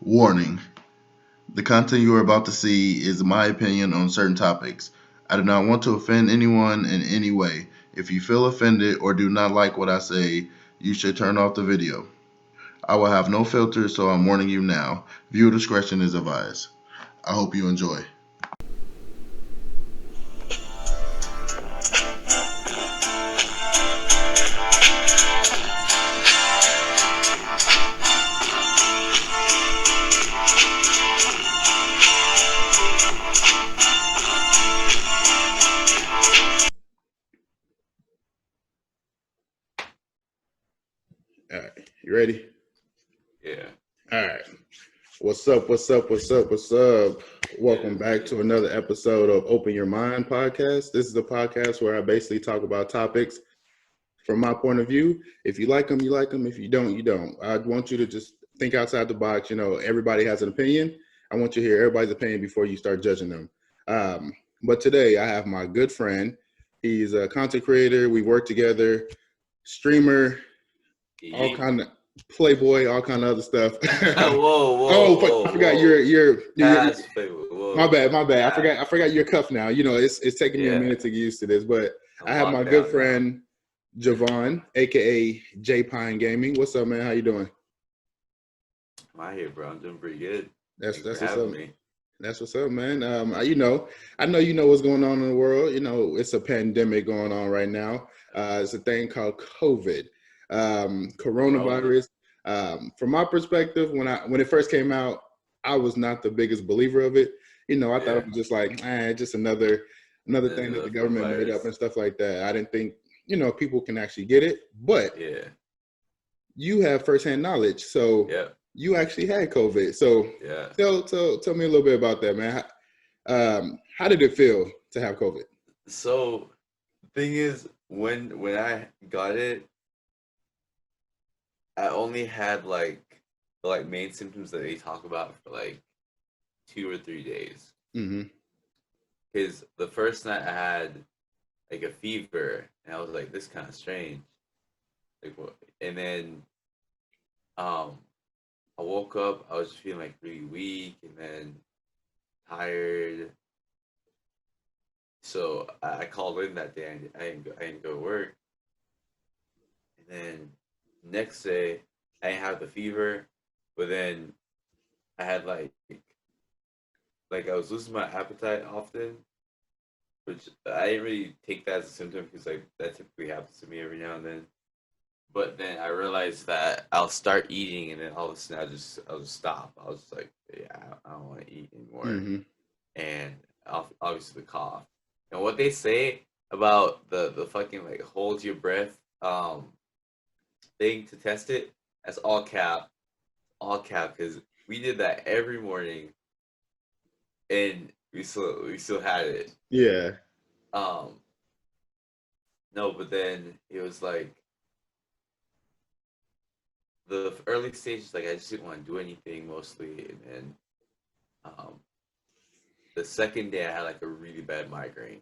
Warning: the content you are about to see is my opinion on certain topics. I do not want to offend anyone in any way. If you feel offended or do not like what I say, you should turn off the video. I will have no filters, so I'm warning you now. Viewer discretion is advised. I hope you enjoy. All right, you ready? Yeah. All right. What's up? What's up? What's up? What's up? Welcome back to another episode of Open Your Mind podcast. This is a podcast where I basically talk about topics from my point of view. If you like them, you like them. If you don't, you don't. I want you to just think outside the box. You know, everybody has an opinion. I want you to hear everybody's opinion before you start judging them. But today I have my good friend. He's a content creator. We work together, streamer, all kind of playboy, all kind of other stuff. Whoa. I forgot you're Pass, whoa. my bad. Yeah. I forgot you're cuffed now. You know, it's taking me a minute to get used to this, but I have my good friend Javon, aka J Pine Gaming. What's up, man? How you doing? I'm out here, bro. I'm doing pretty good. That's Thanks what's for having up. me. That's what's up, man. I know you know what's going on in the world. You know, it's a pandemic going on right now. It's a thing called COVID, coronavirus. From my perspective, when it first came out, I was not the biggest believer of it. You know, I thought it was just like, just another thing that the government made up and stuff like that. I didn't think, people can actually get it. But you have firsthand knowledge, so you actually had COVID. So tell me a little bit about that, man. How did it feel to have COVID? So, thing is, when I got it, I only had the main symptoms that they talk about for like 2 or 3 days. Because the first night I had like a fever, and I was like, this kind of strange. Like, what? And then, I woke up. I was just feeling like really weak, and then tired. So I called in that day. I didn't go to work. And then next day, I didn't have the fever, but then I had like I was losing my appetite often, which I didn't really take that as a symptom because like that typically happens to me every now and then. But then I realized that I'll start eating, and then all of a sudden I'll just stop. I was just like, yeah, I don't want to eat anymore, and obviously the cough. And what they say about the fucking like hold your breath thing to test it, that's all cap, because we did that every morning, and we still had it. Yeah. No, but then it was like the early stages, like I just didn't want to do anything mostly, and then the second day I had like a really bad migraine.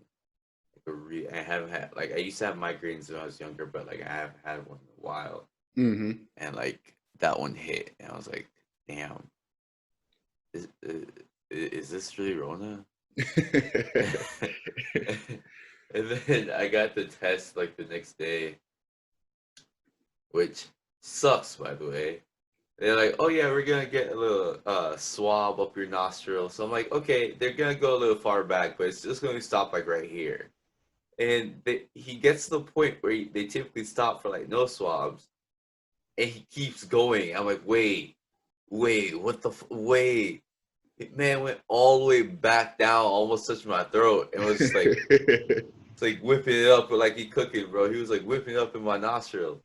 I haven't had like I used to have migraines when I was younger, but like I haven't had one in a while. And like that one hit, and I was like, damn, is this really Rona? And then I got the test like the next day, which sucks, by the way. They're like, oh yeah, we're gonna get a little swab up your nostril. So I'm like, okay, they're gonna go a little far back, but it's just gonna stop like right here. And he gets to the point where they typically stop for like no swabs, and he keeps going. I'm like, wait, what the wait? Man went all the way back down, almost touched my throat, and was just like, it's like whipping it up, like he cooking, bro. He was like whipping it up in my nostril.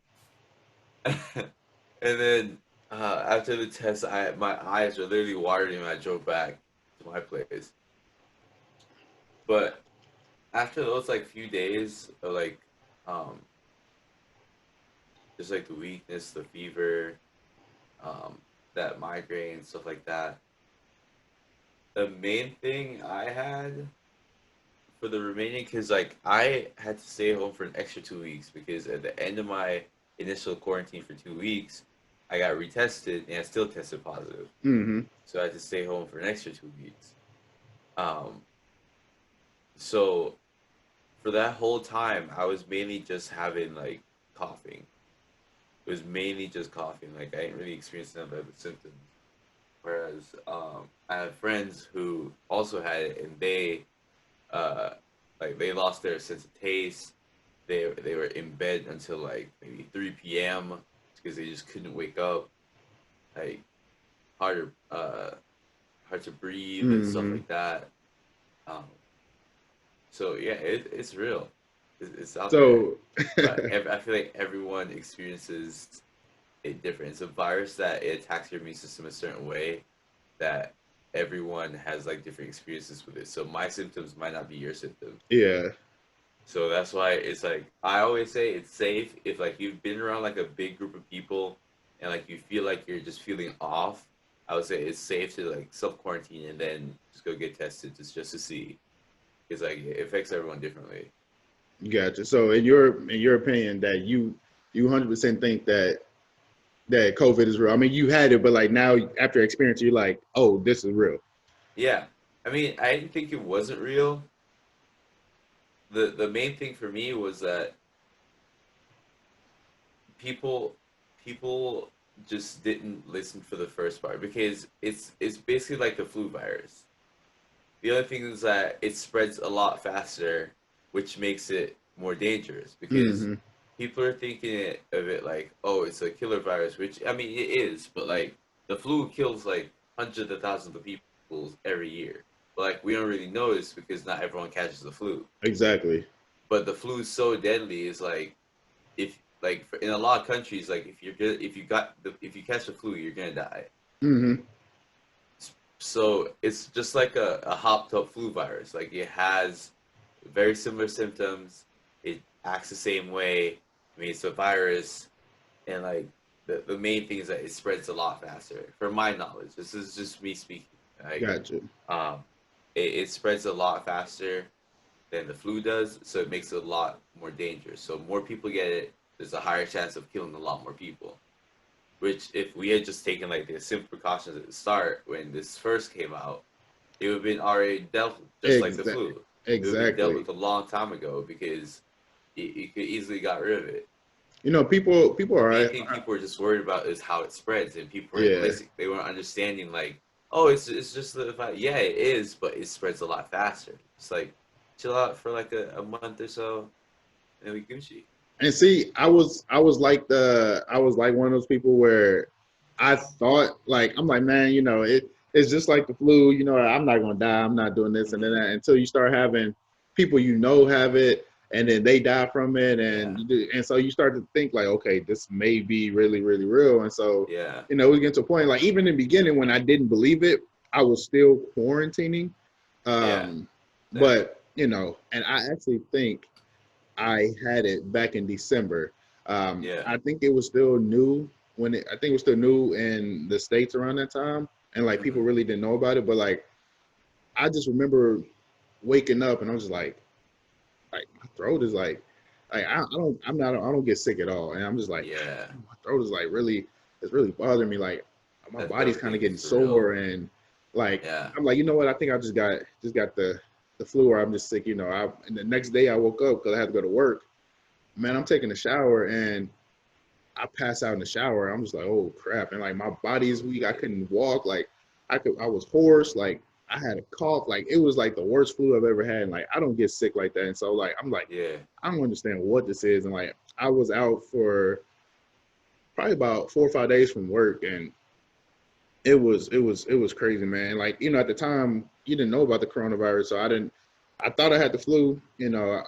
And then after the test, my eyes were literally watering when I drove back to my place. But after those like few days of like just like the weakness, the fever, that migraine, stuff like that. The main thing I had for the remaining, because like I had to stay home for an extra 2 weeks because at the end of my initial quarantine for 2 weeks, I got retested and I still tested positive. Mm-hmm. So I had to stay home for an extra 2 weeks. Um, so for that whole time, I was mainly just having like coughing. It was mainly just coughing. Like I didn't really experience none of the other symptoms. Whereas I have friends who also had it, and uh, they lost their sense of taste. They were in bed until like maybe 3 p.m. because they just couldn't wake up. Like hard hard to breathe and stuff Mm-hmm. like that. Um, so yeah, it's real. It's out there. So But I feel like everyone experiences it different. It's a virus that it attacks your immune system a certain way that everyone has like different experiences with it. So my symptoms might not be your symptoms. yeah, So that's why it's like I always say it's safe if like you've been around like a big group of people and like you feel like you're just feeling off. I would say it's safe to like self quarantine and then just go get tested just to see because like it affects everyone differently. gotcha. So in your opinion, that you 100% think that COVID is real. I mean, you had it, but like now after experience, you're like, oh, this is real. Yeah, I mean I didn't think it wasn't real. The main thing for me was that people people just didn't listen for the first part because it's basically like the flu virus. The other thing is that it spreads a lot faster, which makes it more dangerous because Mm-hmm. people are thinking of it like, oh, it's a killer virus, which I mean it is, but like the flu kills like hundreds of thousands of people every year. But like we don't really notice because not everyone catches the flu. Exactly. But the flu is so deadly, is like if like in a lot of countries, like if you're good, if you catch the flu, you're gonna die. Mm-hmm. So it's just like a hopped up flu virus. Like it has very similar symptoms. It acts the same way. I mean, it's a virus, and like the main thing is that it spreads a lot faster. From my knowledge, this is just me speaking. Like, Gotcha. um, it spreads a lot faster than the flu does, so it makes it a lot more dangerous. So more people get it, there's a higher chance of killing a lot more people. Which, if we had just taken like the simple precautions at the start when this first came out, it would have been already dealt with, just like the Exactly. flu. It would have been dealt Exactly. with a long time ago because you could easily got rid of it. You know, people The are, main thing people are just worried about is how it spreads, and people weren't yeah. listening. They weren't understanding like, oh, it's just the fact. Yeah, it is, but it spreads a lot faster. It's like chill out for like a month or so, and we Gucci. And see, I was like one of those people where I thought like I'm like, man, you know, it's just like the flu, you know, I'm not gonna die, I'm not doing this and then Mm-hmm. that until you start having people you know have it and then they die from it and Yeah, and so you start to think like, okay, this may be really, really real. And so, yeah, you know, we get to a point like even in the beginning when I didn't believe it, I was still quarantining. yeah. Um, Same. but you know, and I actually think I had it back in December. Yeah. I think it was still new I think it was still new in the States around that time. And like people Mm-hmm. really didn't know about it. But like, I just remember waking up and I was just like my throat is like I don't get sick at all. And I'm just like, Yeah. my throat is like really, it's really bothering me. Like my That body's throat kind of thing getting is for real. sore and like, Yeah. I'm like, you know what? I think I just got the flu or I'm just sick. You know, and the next day I woke up because I had to go to work. Man, I'm taking a shower and I pass out in the shower. I'm just like, oh crap. And like my body's weak. I couldn't walk. Like I was hoarse. Like I had a cough. Like it was like the worst flu I've ever had. And like I don't get sick like that. And so like I'm like, Yeah. I don't understand what this is. And like I was out for probably about 4 or 5 days from work and it was crazy, man. Like, you know, at the time you didn't know about the coronavirus. So I thought I had the flu, you know,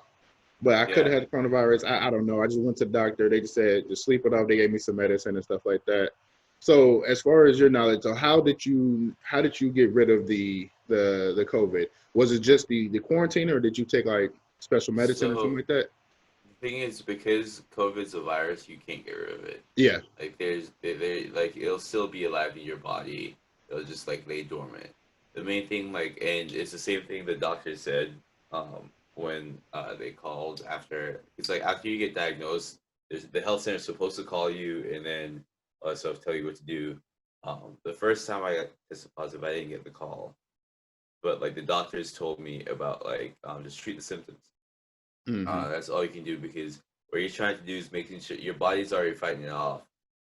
but I could Yeah. have had the coronavirus. I don't know. I just went to the doctor. They just said just sleep it off. They gave me some medicine and stuff like that. So as far as your knowledge, so how did you get rid of the COVID? Was it just the quarantine, or did you take like special medicine or something So like that? the thing is, because COVID's a virus, you can't get rid of it. Yeah. Like like it'll still be alive in your body. It'll just like lay dormant. The main thing, like, and it's the same thing the doctor said, when they called after. It's like after you get diagnosed, the health center is supposed to call you, and then all that stuff, tell you what to do. The first time I got tested positive, I didn't get the call, but like the doctors told me about like just treat the symptoms. Mm-hmm. That's all you can do because what you're trying to do is making sure your body's already fighting it off.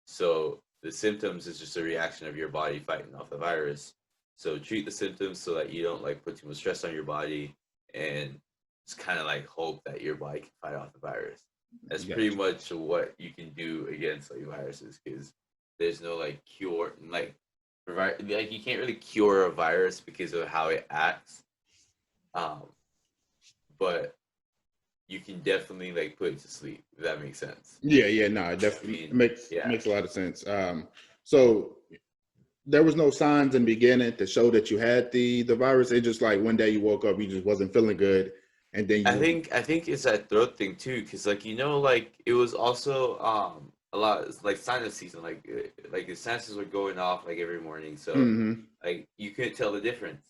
So the symptoms is just a reaction of your body fighting off the virus. So treat the symptoms so that you don't like put too much stress on your body and just kind of like hope that your body can fight off the virus. That's pretty Gotcha. much what you can do against like viruses because there's no like cure like you can't really cure a virus because of how it acts. Um, but you can definitely like put it to sleep if that makes sense. Yeah, no, it I definitely mean, yeah. makes a lot of sense. So there was no signs in the beginning to show that you had the virus. It just like one day you woke up, you just wasn't feeling good, and then I think it's that throat thing too, because like like it was also a lot it's like sinus season, like the sinuses were going off like every morning, so mm-hmm. like you couldn't tell the difference.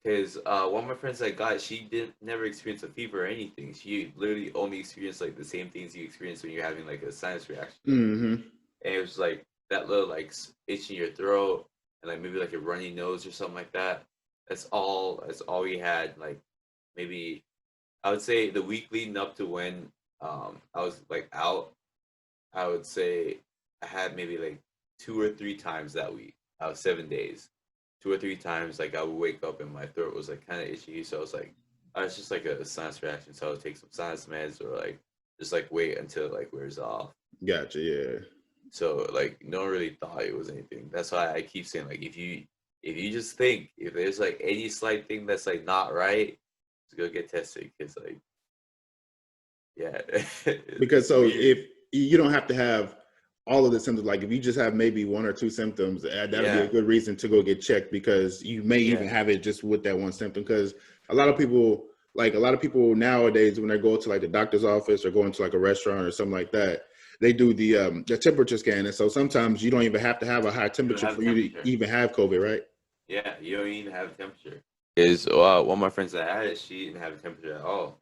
Because one of my friends that got it, she didn't never experience a fever or anything. She literally only experienced like the same things you experience when you're having like a sinus reaction, Mm-hmm. and it was like that little like itch in your throat and like maybe like a runny nose or something like that. That's all we had. Like maybe I would say the week leading up to when I was like out, I would say I had maybe like 2 or 3 times that week. I was 7 days. 2 or 3 times like I would wake up and my throat was like kinda itchy. So I was like I was just like a sinus reaction. So I would take some sinus meds or like just like wait until it like wears off. Gotcha. Yeah. So like no one really thought it was anything. That's why I keep saying like if you just think if there's like any slight thing that's like not right, just go get tested because like yeah, Because it's so weird. if you don't have to have all of the symptoms, like if you just have maybe one or two symptoms, that'll be a Yeah, good reason to go get checked because you may even yeah, have it just with that one symptom. Because a lot of people, like a lot of people nowadays, when they go to like the doctor's office or going to like a restaurant or something like that, they do the temperature scan, and so sometimes you don't even have to have a high you don't temperature have for you to temperature. even have COVID, right? Yeah, you don't even have temperature. Is one of my friends that had it, she didn't have a temperature at all.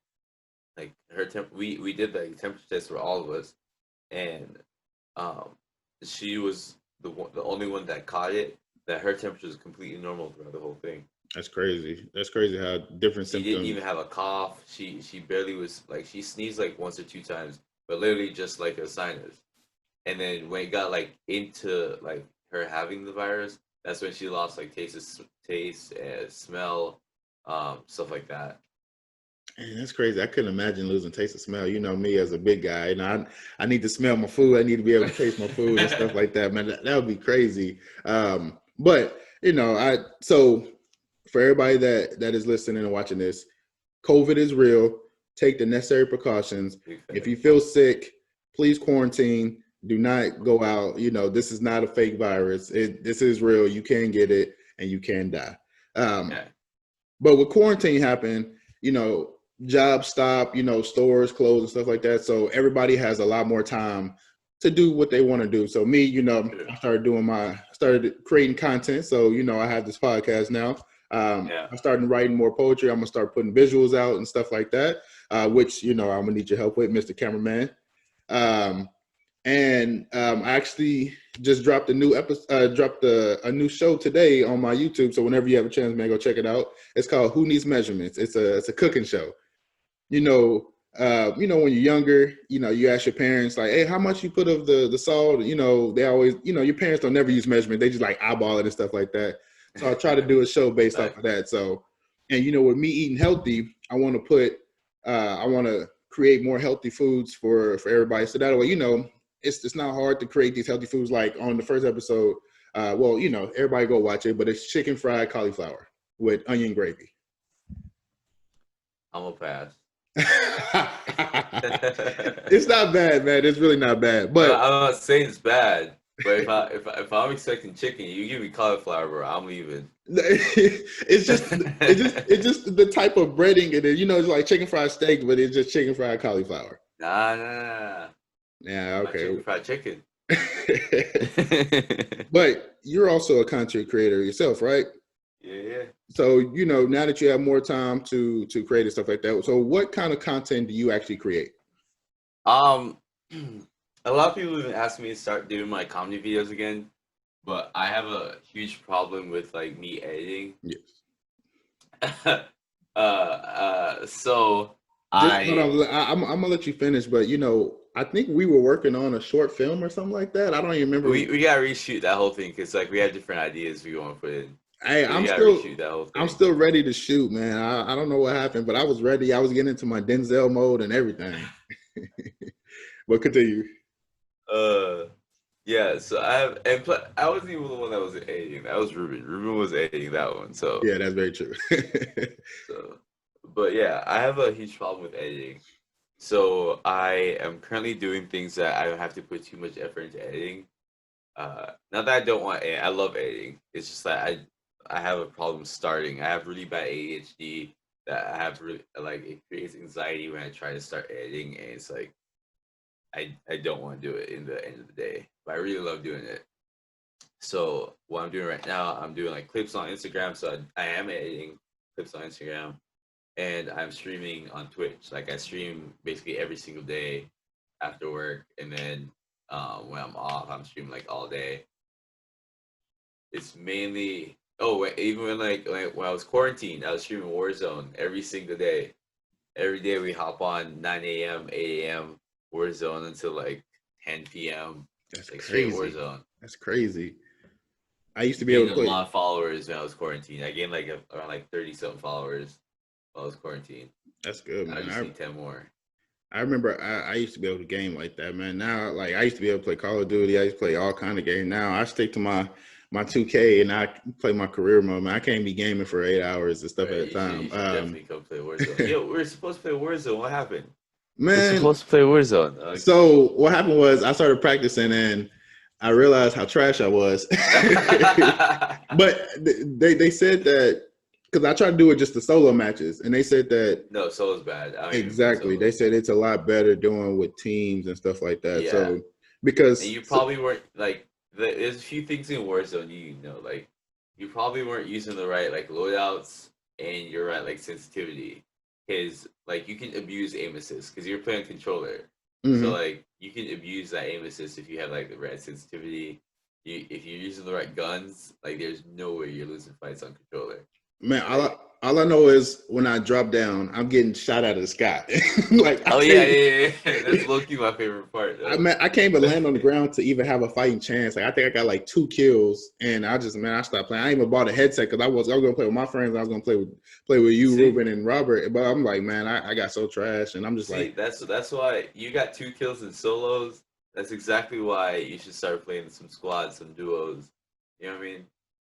Like her we did the temperature test for all of us, and um, she was the only one that caught it. That her temperature was completely normal throughout the whole thing. That's crazy. That's crazy how different She didn't symptoms. even have a cough. She barely was like she sneezed like once or two times, but literally just like a sinus. And then when it got like into like her having the virus, that's when she lost like taste, smell, stuff like that. Man, that's crazy. I couldn't imagine losing taste of smell. You know me as a big guy, and I need to smell my food. I need to be able to taste my food and stuff like that. Man, that would be crazy. But I so for everybody that is listening and watching this, COVID is real. Take the necessary precautions. Big If fact. you feel sick, please quarantine. Do not go out. This is not a fake virus. This is real. You can get it and you can die. Um, Yeah, but with quarantine happen, you know, jobs stop, stores close and stuff like that. So everybody has a lot more time to do what they want to do. So me, true. I started creating content. So, I have this podcast now. Yeah, I started writing more poetry. I'm gonna start putting visuals out and stuff like that, which I'm gonna need your help with, Mr. Cameraman. Um, and I actually just dropped a new episode, dropped a new show today on my YouTube. So whenever you have a chance, man, go check it out. It's called Who Needs Measurements. It's a cooking show. When you're younger, you ask your parents like, hey, how much you put of the salt? They always, your parents don't never use measurement. They just like eyeball it and stuff like that. So I try to do a show based off Like, of that. So, and with me eating healthy, I want to create more healthy foods for everybody. So that way, it's not hard to create these healthy foods. Like on the first episode, everybody go watch it, but it's chicken fried cauliflower with onion gravy. I'm a pass. It's not bad, man. It's really not bad. But I'm not saying it's bad, but if I'm expecting chicken, you give me cauliflower, bro, I'm leaving. it's just the type of breading it is. It's like chicken fried steak, but it's just chicken fried cauliflower. Nah, nah, nah, nah. Yeah, My okay. chicken fried chicken. But you're also a content creator yourself, right? Yeah, yeah. So, now that you have more time to create and stuff like that. So what kind of content do you actually create? Um, A lot of people even ask me to start doing my comedy videos again, but I have a huge problem with like me editing. Yes. So Just hold I on. I'm gonna let you finish, but I think we were working on a short film or something like that. I don't even remember. we gotta reshoot that whole thing because like we have different ideas we want to put in. Hey, So we gotta reshoot that whole I'm thing. still ready to shoot, man. I don't know what happened, but I was ready. I was getting into my Denzel mode and everything. But continue. Uh, yeah. So I wasn't even the one that was editing. That was Ruben. Ruben was editing that one. Yeah, that's very true. So, but yeah, I have a huge problem with editing. So I am currently doing things that I don't have to put too much effort into editing. Not that I don't want edit. I love editing. It's just that I have a problem starting. I have really bad ADHD that I have really like it creates anxiety when I try to start editing, and it's like I don't want to do it in the end of the day. But I really love doing it. So what I'm doing right now, I'm doing like clips on Instagram. So I am editing clips on Instagram, and I'm streaming on Twitch. Like I stream basically every single day after work, and then when I'm off, I'm streaming like all day. It's mainly even when I was quarantined, I was streaming Warzone every single day. Every day we hop on 9 a.m., 8 a.m. Warzone until like 10 p.m. That's Like straight crazy. Warzone. That's crazy. I used to be able Gained to a play. lot of followers when I was quarantined. I gained like around like 30 something followers while I was quarantined. That's good, I man. just need 10 more. I remember I used to be able to game like that, man. Now, like I used to be able to play Call of Duty. I used to play all kind of games. Now I stick to my 2K and I play my career mode. Man, I can't be gaming for 8 hours and stuff at Right, a time. you should definitely come play Warzone. Yo, we were supposed to play Warzone. What happened? We're Man, supposed to play Warzone. so what happened was I started practicing and I realized how trash I was. But they said that because I tried to do it just the solo matches, and they said that No, solo's bad. I don't even play exactly. solo. They said it's a lot better doing with teams and stuff like that. Yeah, So and because you probably weren't like. There's a few things in Warzone you know, like you probably weren't using the right like loadouts and your right like sensitivity, because like you can abuse aim assist because you're playing controller, so mhm. like you can abuse that aim assist if you have like the right sensitivity. If you're using the right guns, like there's no way you're losing fights on controller. Man, Like all I know is when I drop down, I'm getting shot out of the sky. Like I oh can't. yeah. That's low key my favorite part I though. mean, I can't even land on the ground to even have a fighting chance. Like I think I got like 2 kills, and I stopped playing. I even bought a headset because I was gonna play with my friends. I was gonna play with you, See, Ruben, and Robert. But I'm like, man, I got so trash, and I'm just see, like, that's why you got 2 kills in solos. That's exactly why you should start playing some squads, some duos. You know what I mean?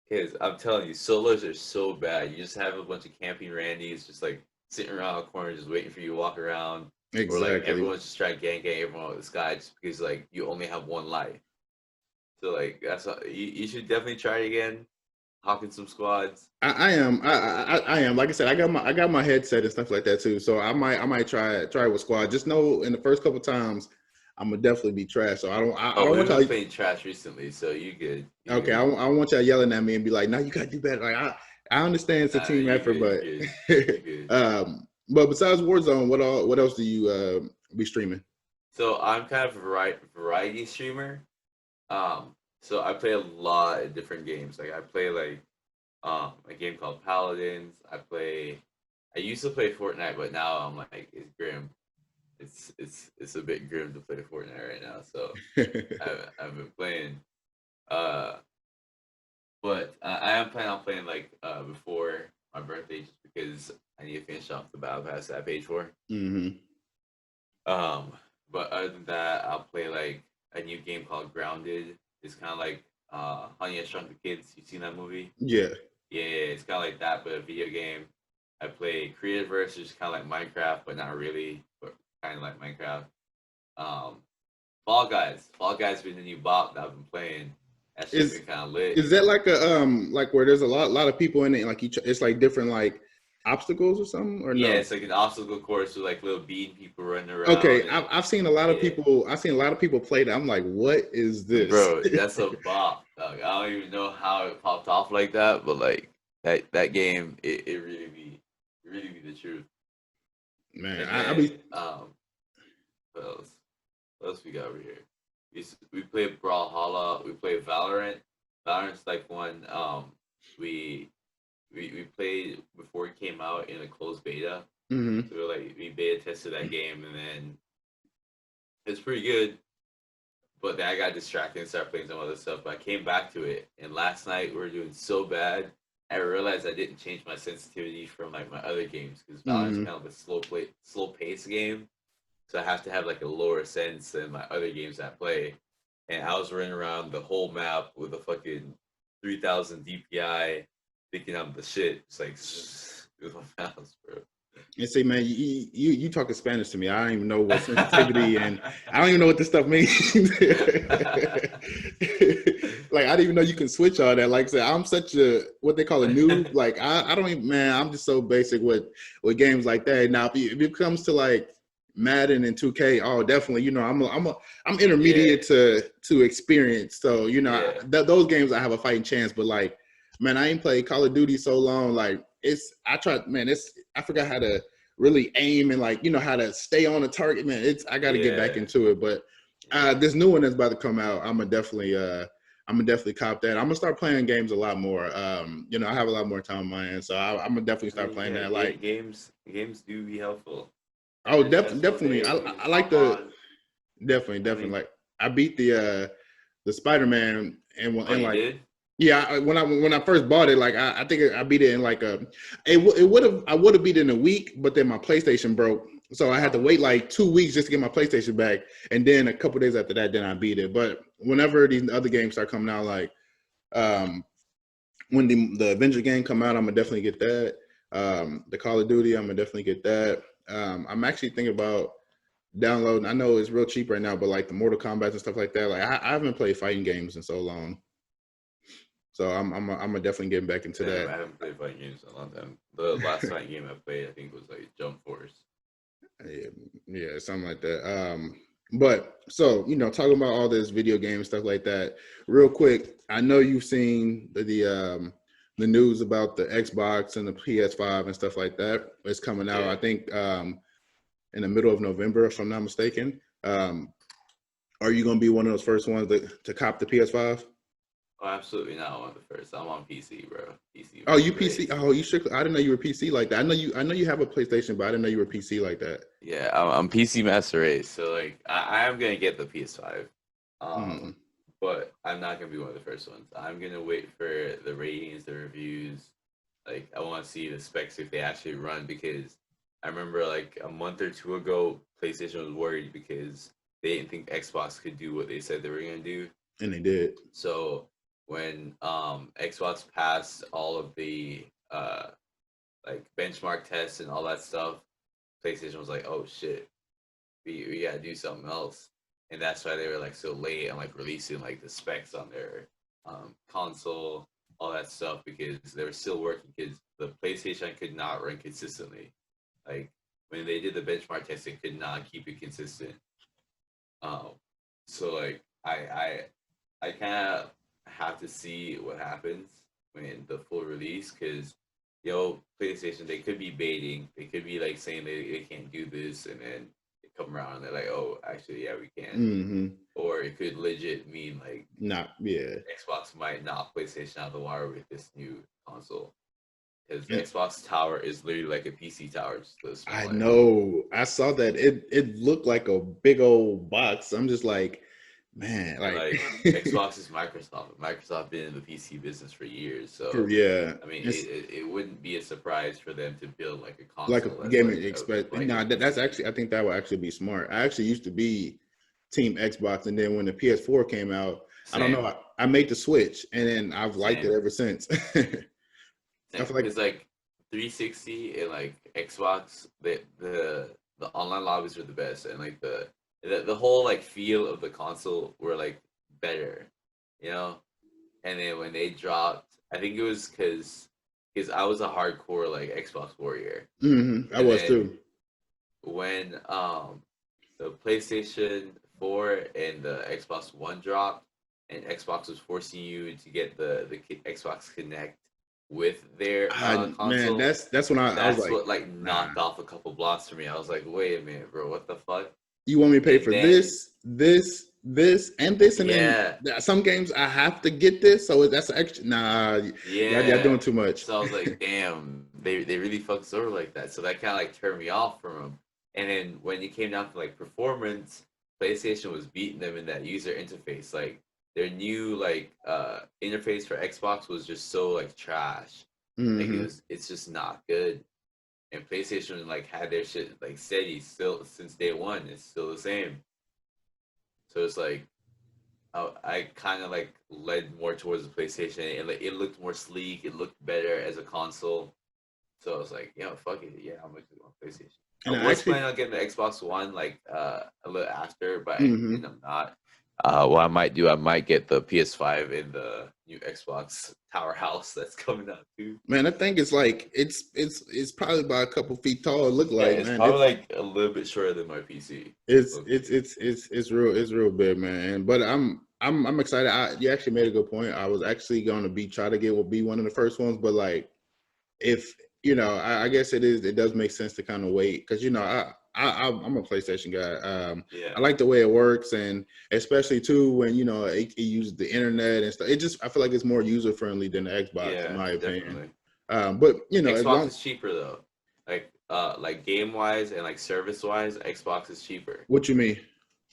Because I'm telling you, solos are so bad. You just have a bunch of camping Randys just like sitting around a corner, just waiting for you to walk around, or like exactly. everyone's just trying to gang everyone with this guy just because like you only have one life. So like that's you should definitely try it again. Hop in some squads. I am. I am. Like I said, I got my headset and stuff like that too. So I might try it with squad. Just know in the first couple times, I'm gonna definitely be trash. So I Oh, don't we've want been y'all. playing trash recently, so you good. You Okay, good. I don't want y'all yelling at me and be like, "No, you gotta do better." Like I understand it's a Nah, team you effort, good. You but good. You good. but besides Warzone, what else do you be streaming? So I'm kind of a variety streamer. So I play a lot of different games. Like I play like a game called Paladins. I used to play Fortnite, but now I'm like it's grim. It's a bit grim to play Fortnite right now. So I've been playing. Uh, but I am planning on playing like before my birthday, just because I need to finish off the battle pass that I paid for. Hmm. Um, but other than that, I'll play like a new game called Grounded. It's kind of like Honey I Shrunk the Kids. You seen that movie? Yeah. Yeah, it's kind of like that, but a video game. I play Creative Verse, which is kind of like Minecraft, but not really, but kind of like Minecraft. Um, Fall Guys. Fall Guys been the new bop that I've been playing. That shit Is been kind of lit. is that like a like where there's a lot of people in it? Like it's like different like obstacles or something or Yeah, no? it's like an obstacle course with like little bean people running Okay, around and I've seen a lot of yeah. people. I've seen a lot of people play that. I'm like, what is this? Bro, that's a bop. Dog. I don't even know how it popped off like that, but like that game, it really be the truth. Man, And I then be what else? What else we got over here? We play Brawlhalla. We play Valorant. Valorant's like one we we played before it came out in a closed beta. Mm-hmm. So we beta tested that game, and then it's pretty good. But then I got distracted and started playing some other stuff. But I came back to it, and last night we were doing so bad. I realized I didn't change my sensitivity from like my other games because Valorant's Mm-hmm. kind of a slow pace game, so I have to have like a lower sense than my other games I play. And I was running around the whole map with a fucking 3,000 DPI, thinking I'm the shit. It's like with my mouse, bro. And see, man, you talking Spanish to me. I don't even know what sensitivity and I don't even know what this stuff means. Like I didn't even know you can switch all that. Like I said, I'm such a what they call a noob. Like I don't even, man. I'm just so basic with games like that. Now if it comes to like Madden and 2K, oh definitely. You know, I'm intermediate to experience. So you know, Yeah. those games I have a fighting chance. But like, man, I ain't played Call of Duty so long. Like I tried, man. I forgot how to really aim and like you know how to stay on a target, man. I got to get back Yeah. into it. But this new one that's about to come out, I'm gonna definitely cop that. I'm gonna start playing games a lot more. You know, I have a lot more time on my end, so I'm gonna definitely I start mean, playing yeah, that. Like, games do be helpful. oh, After a stressful definitely. day, you I just like hop the on. I definitely mean, like I beat the Spider Man oh, and you like did? yeah, when I first bought it, like I think I beat it in like it would have I would have beat it in a week, but then my PlayStation broke, so I had to Oh, wait like 2 weeks just to get my PlayStation back, and then a couple days after that, then I beat it. But whenever these other games start coming out, like um, when the Avenger game come out, I'm gonna definitely get that. The Call of Duty, I'm gonna definitely get that. I'm actually thinking about downloading. I know it's real cheap right now, but like the Mortal Kombat and stuff like that. Like I haven't played fighting games in so long. So I'm definitely getting back into damn, that. I haven't played fighting games in a long time. The last fighting game I played, I think, was like Jump Force. Yeah, yeah, something like that. But so you know, talking about all this video game stuff like that, real quick. I know you've seen the news about the Xbox and the PS5 and stuff like that. It's coming out, I Yeah. think, in the middle of November, if I'm not mistaken. Are you going to be one of those first ones to cop the PS5? Oh, absolutely not one of the first. I'm on PC, bro. PC Oh, you PC? raised. Oh, you should. I didn't know you were PC like that. I know you have a PlayStation, but I didn't know you were PC like that. Yeah, I'm PC master race. So like, I am gonna get the PS5, Mm, but I'm not gonna be one of the first ones. I'm gonna wait for the ratings, the reviews. Like, I want to see the specs if they actually run because I remember like a month or two ago, PlayStation was worried because they didn't think Xbox could do what they said they were gonna do. and they did. So when Xbox passed all of the like benchmark tests and all that stuff, PlayStation was like, "Oh shit, we gotta do something else," and that's why they were like so late and like releasing like the specs on their console, all that stuff because they were still working because the PlayStation could not run consistently. Like when they did the benchmark test, they could not keep it consistent. Um, so like I kind of have to see what happens when the full release because PlayStation they could be baiting, they could be like saying they can't do this, and then they come around and they're like, oh, actually, yeah, we can. Mm-hmm. Or it could legit mean like Not yeah. Xbox might knock PlayStation out of the water with this new console because And Xbox Tower is literally like a PC tower, just a little I smaller. know. I saw that. It looked like a big old box. I'm just like, man, And like like Xbox is Microsoft. Microsoft been in the PC business for years, for so yeah. I mean, It's it wouldn't be a surprise for them to build like a like a console that's gaming like expect. like a Nah, that's PC. actually I think that would actually be smart. I actually used to be Team Xbox, and then when the PS4 came out, I don't know. Same, I made the switch, and then I've liked it same, ever since. I same. feel like Because like 360 and like Xbox, the online lobbies are the best, and like the whole like feel of the console were like better, you know. And then when they dropped, I think it was because I was a hardcore like Xbox warrior, I and was then too. when the PlayStation 4 and the Xbox One dropped, and Xbox was forcing you to get the Xbox Connect with their Man, console. that's when I was That's like, what like nah. knocked off a couple blocks for me. I was like, wait a minute, bro, what the fuck? You want me to pay And for then this, this and this, and then Yeah, some games I have to get this. So that's extra. Nah, y'all yeah. doing too much. So I was like, damn, they really fuck us over like that. So that kind of like turned me off from them. And then when it came down to like performance, PlayStation was beating them in that user interface. Like their new like interface for Xbox was just so like trash. Like Hmm. it's just not good. And PlayStation like had their shit like steady still since day one. It's still the same. So it's like I kind of like led more towards the PlayStation. It looked more sleek. It looked better as a console. So I was like, yeah, fuck it. Yeah, I'm gonna go on PlayStation. I And I was actually, planning on getting the Xbox One like a little after, but I hmm ended up not. What I might do, I might get the PS5 in the new Xbox Tower House that's coming out too. man, I think it's like it's probably about a couple feet tall. It look Yeah, like, it's man, probably like a little bit shorter than my PC. it's it's Okay. it's it's it's real big, man. But I'm excited. You actually made a good point. I was actually going to try to be one of the first ones, but like if I guess it does make sense to kind of wait because I'm a PlayStation guy. Yeah. I like the way it works, and especially too when it uses the internet and stuff. I feel like it's more user friendly than the Xbox, in Yeah, my opinion. definitely. But as Xbox long is cheaper though. Like game wise and like service wise, Xbox is cheaper. what you mean?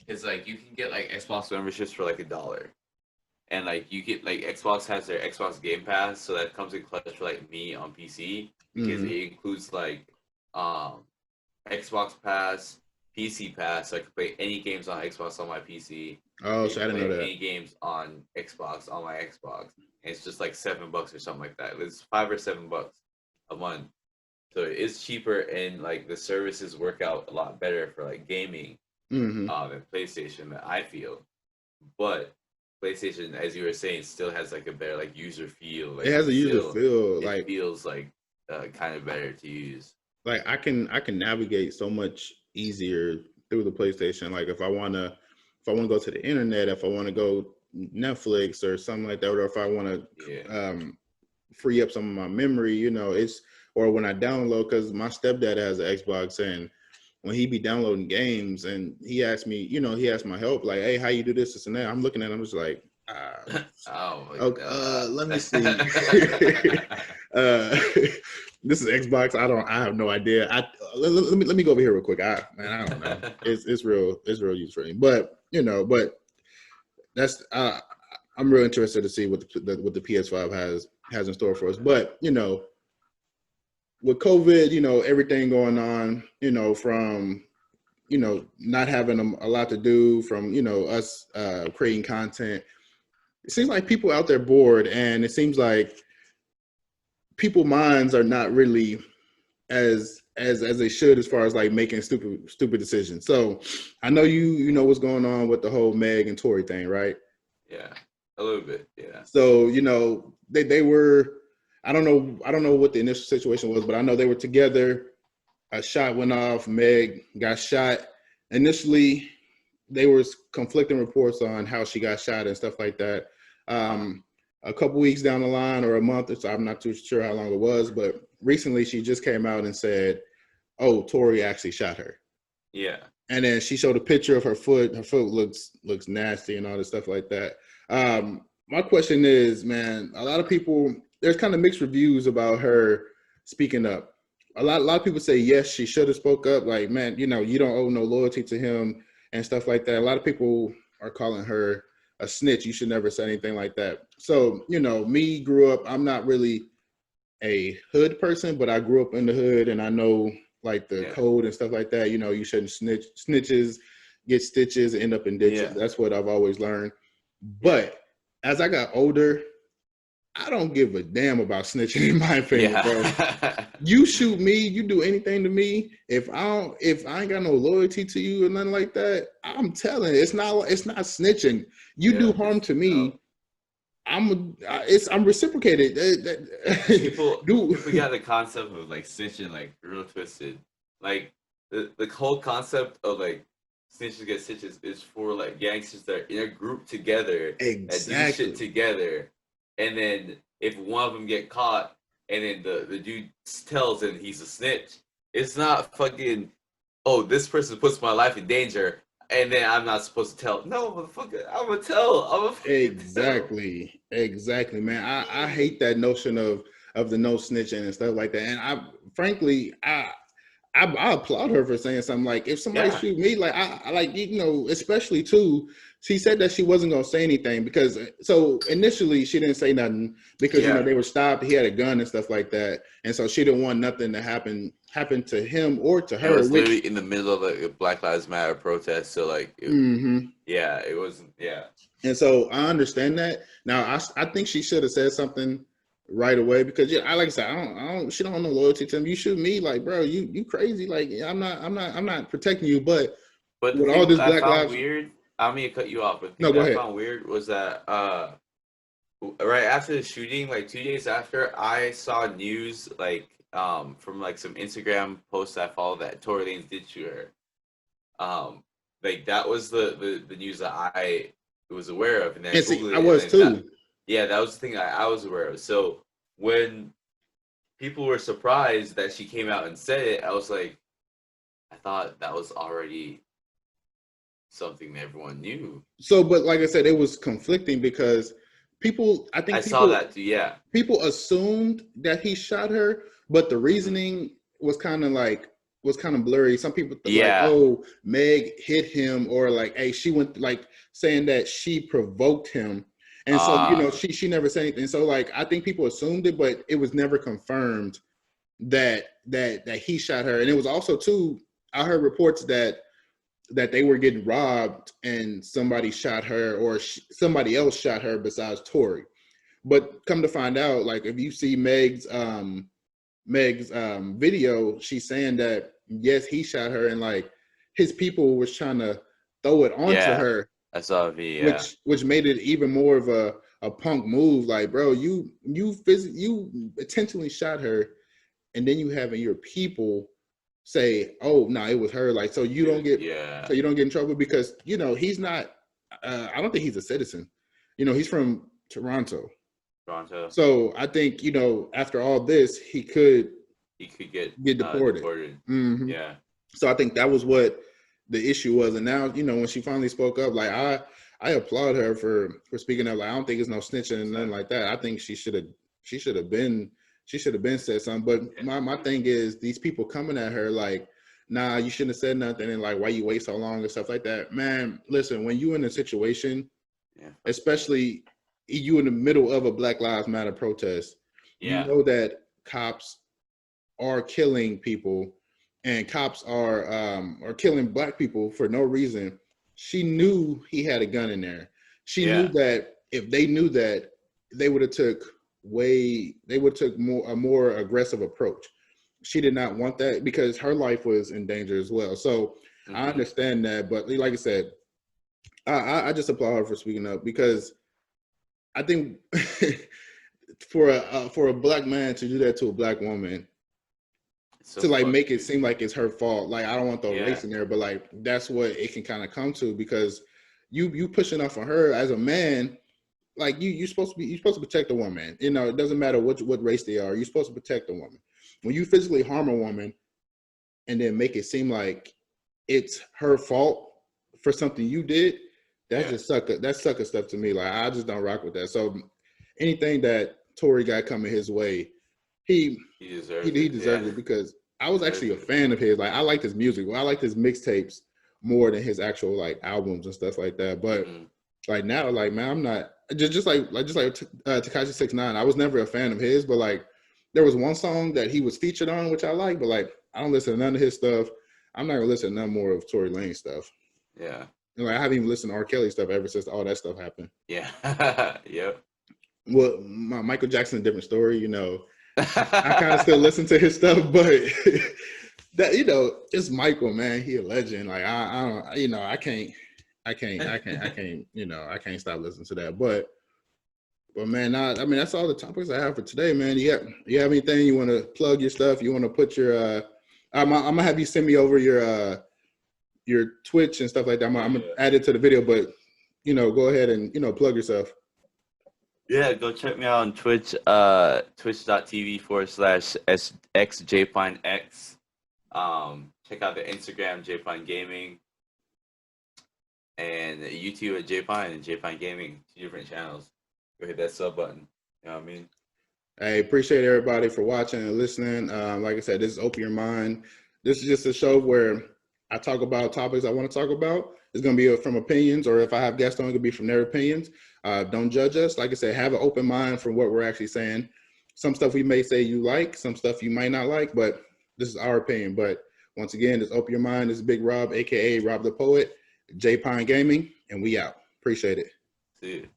It's like you can get like Xbox memberships for like $1. And like you get like Xbox has their Xbox Game Pass, so that comes in clutch for like me on PC because Hmm. it includes like um Xbox Pass, PC Pass, so I can play any games on Xbox on my PC. Oh, You so I can didn't know play that. any games on Xbox on my Xbox. And it's just like $7 or something like that. It's $5 or $7 a month. So it's cheaper and like the services work out a lot better for like gaming Hmm. than PlayStation that I feel. But PlayStation, as you were saying, still has like a better like user feel. It Like has a it's user still feel it like feels like kind of better to use. I can navigate so much easier through the PlayStation. Like if I wanna go to the internet, if I want to go Netflix or something like that, or if I want Yeah. to free up some of my memory, it's or when I download because my stepdad has an Xbox and when he be downloading games and he asked me, he asked my help, like, hey, how you do this and that. I'm looking at him, I'm just like, Oh my okay, god. let me see. uh, this is Xbox. I have no idea. Let me go over here real quick. I don't know. It's real use for me. But that's I'm real interested to see what the PS5 has in store for us. But with COVID, everything going on, from not having a lot to do, from us creating content. It seems like people out there bored, and it seems like people minds are not really as they should as far as like making stupid decisions. So I know you know what's going on with the whole Meg and Tory thing, right? Yeah. A little bit, yeah. So they were I don't know what the initial situation was, but I know they were together. A shot went off. Meg got shot. Initially, they were conflicting reports on how she got shot and stuff like that. Uh A couple weeks down the line, or a month or so, I'm not too sure how long it was, but recently she just came out and said, "Oh, Tory actually shot her." yeah. And then she showed a picture of her foot. Her foot looks nasty and all this stuff like that. My question is, man, a lot of people there's kind of mixed reviews about her speaking up. A lot of people say yes, she should have spoke up. Like, man, you don't owe no loyalty to him and stuff like that. A lot of people are calling her a snitch. You should never say anything like that. So, me grew up. I'm not really a hood person, but I grew up in the hood and I know like the Yeah. code and stuff like that. You shouldn't snitch. Snitches get stitches, end up in ditches. Yeah. That's what I've always learned. Yeah. But as I got older, I don't give a damn about snitching in my opinion, bro. Yeah. You shoot me, you do anything to me. If I ain't got no loyalty to you or nothing like that, I'm telling you, it's not snitching. You Yeah. do harm It's to no. me, I'm reciprocated. People Do got the concept of like snitching like real twisted. Like the whole concept of like snitches get stitches is for like gangsters that are in a group together that do shit exactly. together, and then if one of them get caught, and then the dude tells him he's a snitch, it's not fucking. Oh, this person puts my life in danger. and then I'm not supposed to tell. No, motherfucker, I'm gonna tell. I'm gonna fucking tell. Exactly, man. I hate that notion of the no snitching and stuff like that. And I frankly I applaud her for saying something like, if somebody Yeah, shoot me, like I like, especially too. She said that she wasn't gonna say anything because so initially she didn't say nothing because yeah. they were stopped. He had a gun and stuff like that, and so she didn't want nothing to happen to him or to It her. was Which literally in the middle of like a Black Lives Matter protest, so like, hmm yeah, it wasn't. Yeah, and so I understand that. Now I think she should have said something right away because yeah, I like I said, I don't she don't have no loyalty to him. You shoot me, like bro, you crazy. Like I'm not protecting you. But but the with all thing this I Black found Lives, weird. I don't mean to cut you off, but the no, thing go that I ahead. found weird was that right after the shooting, like 2 days after, I saw news from like some Instagram posts I follow that Tory Lanez did shoot her. Like that was the news that I was aware of, and then I And see, googled I it, and was then that too. yeah, that was the thing I was aware of. So when people were surprised that she came out and said it, I was like, I thought that was already something that everyone knew. So, but like I said, it was conflicting because I I think saw that too. Yeah. people assumed that he shot her, but the Hmm. reasoning was kind of blurry. Some people like, Yeah. oh, Meg hit him, or like, hey, she went like saying that she provoked him, and so Uh she never said anything. So like, I think people assumed it, but it was never confirmed that he shot her. And it was also too, I heard reports that they were getting robbed and somebody shot her, or somebody else shot her besides Tory. But come to find out, like if you see Meg's video, she's saying that yes, he shot her, and like his people was trying to throw it onto yeah. her, I saw a video. Yeah. which made it even more of a punk move. Like, bro, you intentionally shot her, and then you having your people say, "Oh, no, it was her." Like, Yeah. so you don't get in trouble because he's not. I don't think he's a citizen. He's from Toronto. Toronto. So I think after all this, he could He could get get deported. deported. hmm Yeah. So I think that was what the issue was. And now when she finally spoke up, like I applaud her for speaking up. Like, I don't think it's no snitching and nothing like that. I think she should have been said something. But my thing is these people coming at her like, nah, you shouldn't have said nothing, and like, why you wait so long and stuff like that. Man, listen, when you in a situation, Yeah. especially you in the middle of a Black Lives Matter protest, you Yeah. know that cops are killing people, and cops are killing black people for no reason. She knew he had a gun in there. She knew Yeah. that if they knew that, they would have took a more aggressive approach. She did not want that because her life was in danger as well. So I Hmm. understand that, but like I said, I just applaud her for speaking up because I think for a black man to do that to a black woman, It's so to like fucked, make it dude. seem like it's her fault. Like, I don't want the Yeah. race in there, but like that's what it can kind of come to because you pushing off on her as a man. Like, you're supposed to protect a woman. It doesn't matter what race they are. You're supposed to protect a woman. When you physically harm a woman and then make it seem like it's her fault for something you did, that's Yeah. just sucker stuff to me. Like, I just don't rock with that. So anything that Tory got coming his way, he He he, deserves he it. deserves Yeah. it because I He was deserves actually a it. fan of his. Like, I liked his music. Well, I liked his mixtapes more than his actual like albums and stuff like that. But Hmm. like now, like, man, I'm not just like Tekashi 6ix9ine. I was never a fan of his, but like there was one song that he was featured on which I like, but like I don't listen to none of his stuff. I'm not gonna listen to none more of Tory Lanez stuff. Yeah. And like I haven't even listened to R. Kelly stuff ever since all that stuff happened. Yeah. Yep. Well, Michael Jackson, a different story. I kind of still listen to his stuff, but that it's Michael, man. He a legend. Like I don't, I can't stop listening to that. But man, I mean that's all the topics I have for today, man. You have anything you want to plug your stuff? You want to put your I'm gonna have you send me over your Twitch and stuff like that. I'm gonna Yeah. add it to the video, but go ahead and plug yourself. Yeah, go check me out on Twitch, twitch.tv/xjpinex. Check out the Instagram, jpinegaming. and YouTube at J Pine and J Pine Gaming, 2 different channels. Go hit that sub button. You know what I mean? I appreciate everybody for watching and listening. Like I said, this is Open Your Mind. This is just a show where I talk about topics I want to talk about. It's going to be from opinions, or if I have guests on, it could be from their opinions. Don't judge us. Like I said, have an open mind from what we're actually saying. Some stuff we may say you like, some stuff you might not like, but this is our opinion. But once again, this Open Your Mind. This is Big Rob, a.k.a. Rob the Poet, J Pine Gaming, and we out. Appreciate it. See you.